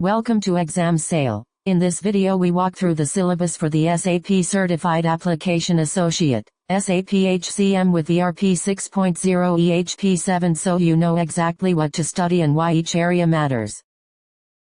Welcome to Exam Sale. In this video we walk through the syllabus for the SAP Certified Application Associate, SAP HCM with ERP 6.0 EHP 7 so you know exactly what to study and why each area matters.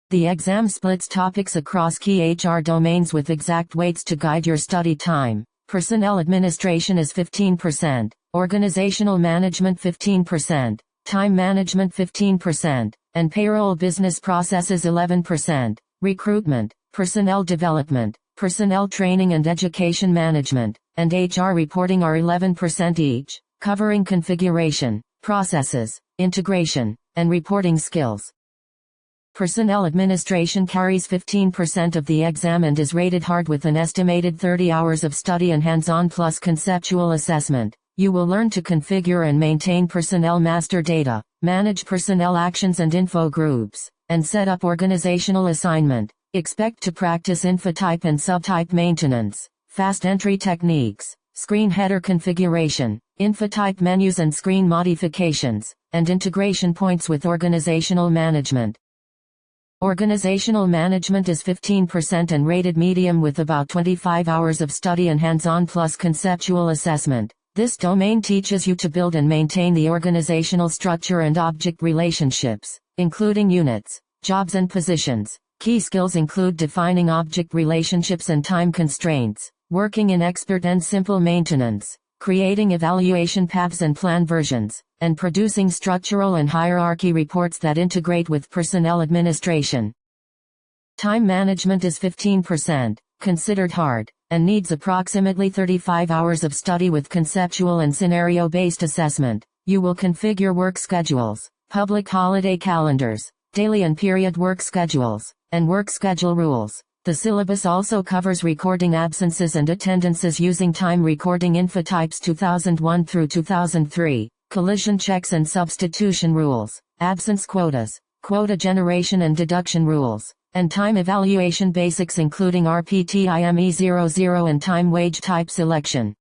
The exam splits topics across key HR domains with exact weights to guide your study time. Personnel administration is 15%, organizational management 15%, time management 15%, and payroll business processes 11%, recruitment, personnel development, personnel training and education management, and HR reporting are 11% each, covering configuration, processes, integration, and reporting skills. Personnel administration carries 15% of the exam and is rated hard with an estimated 30 hours of study and hands-on plus conceptual assessment. You will learn to configure and maintain personnel master data, manage personnel actions and info groups, and set up organizational assignment. Expect to practice infotype and subtype maintenance, fast entry techniques, screen header configuration, infotype menus and screen modifications, and integration points with organizational management. Organizational management is 15% and rated medium with about 25 hours of study and hands-on plus conceptual assessment. This domain teaches you to build and maintain the organizational structure and object relationships, including units, jobs and positions. Key skills include defining object relationships and time constraints, working in expert and simple maintenance, creating evaluation paths and plan versions, and producing structural and hierarchy reports that integrate with personnel administration. Time management is 15%, considered hard, and needs approximately 35 hours of study with conceptual and scenario-based assessment. You will configure work schedules, public holiday calendars, daily and period work schedules, and work schedule rules. The syllabus also covers recording absences and attendances using time recording infotypes 2001 through 2003, collision checks and substitution rules, absence quotas, quota generation and deduction rules, and time evaluation basics including RPTIME00 and time wage type selection.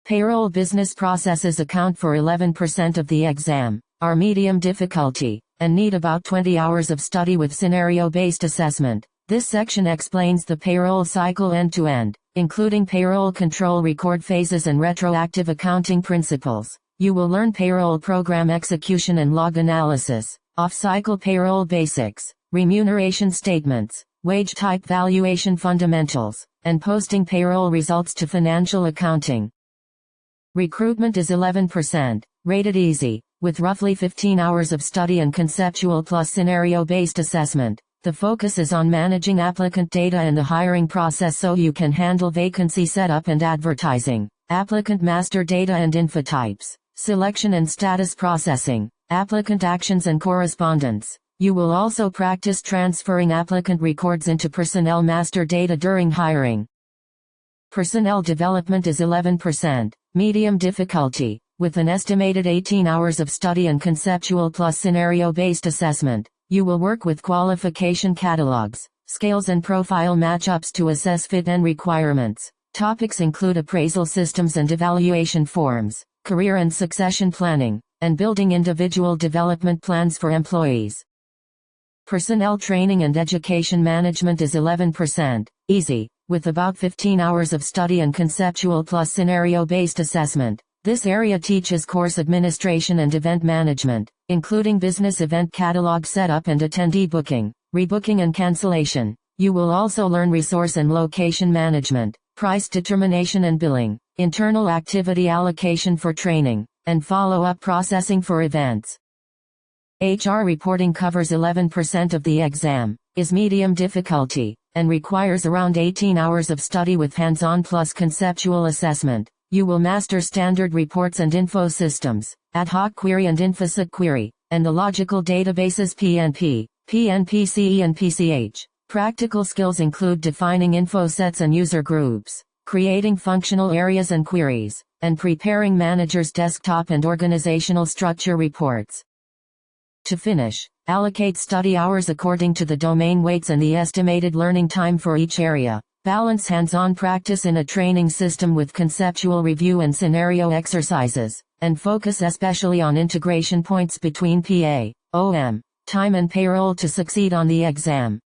Payroll business processes account for 11% of the exam, are medium difficulty, and need about 20 hours of study with scenario-based assessment. This section explains the payroll cycle end-to-end, including payroll control record phases and retroactive accounting principles. You will learn payroll program execution and log analysis, off-cycle payroll basics, remuneration statements, wage type valuation fundamentals, and posting payroll results to financial accounting. Recruitment is 11%, rated easy, with roughly 15 hours of study and conceptual plus scenario-based assessment. The focus is on managing applicant data and the hiring process so you can handle vacancy setup and advertising, applicant master data and infotypes, selection and status processing, applicant actions and correspondence. You will also practice transferring applicant records into personnel master data during hiring. Personnel development is 11%, medium difficulty, with an estimated 18 hours of study and conceptual plus scenario-based assessment. You will work with qualification catalogs, scales and profile matchups to assess fit and requirements. Topics include appraisal systems and evaluation forms, career and succession planning, and building individual development plans for employees. Personnel training and education management is 11%, easy, with about 15 hours of study and conceptual plus scenario-based assessment. This area teaches course administration and event management, including business event catalog setup and attendee booking, rebooking and cancellation. You will also learn resource and location management, price determination and billing, internal activity allocation for training, and follow-up processing for events. HR reporting covers 11% of the exam, is medium difficulty, and requires around 18 hours of study with hands-on plus conceptual assessment. You will master standard reports and info systems, ad hoc query and infoset query, and the logical databases PNP, PNPCE and PCH. Practical skills include defining info sets and user groups, creating functional areas and queries, and preparing managers' desktop and organizational structure reports. To finish, allocate study hours according to the domain weights and the estimated learning time for each area. Balance hands-on practice in a training system with conceptual review and scenario exercises, and focus especially on integration points between PA, OM, time and payroll to succeed on the exam.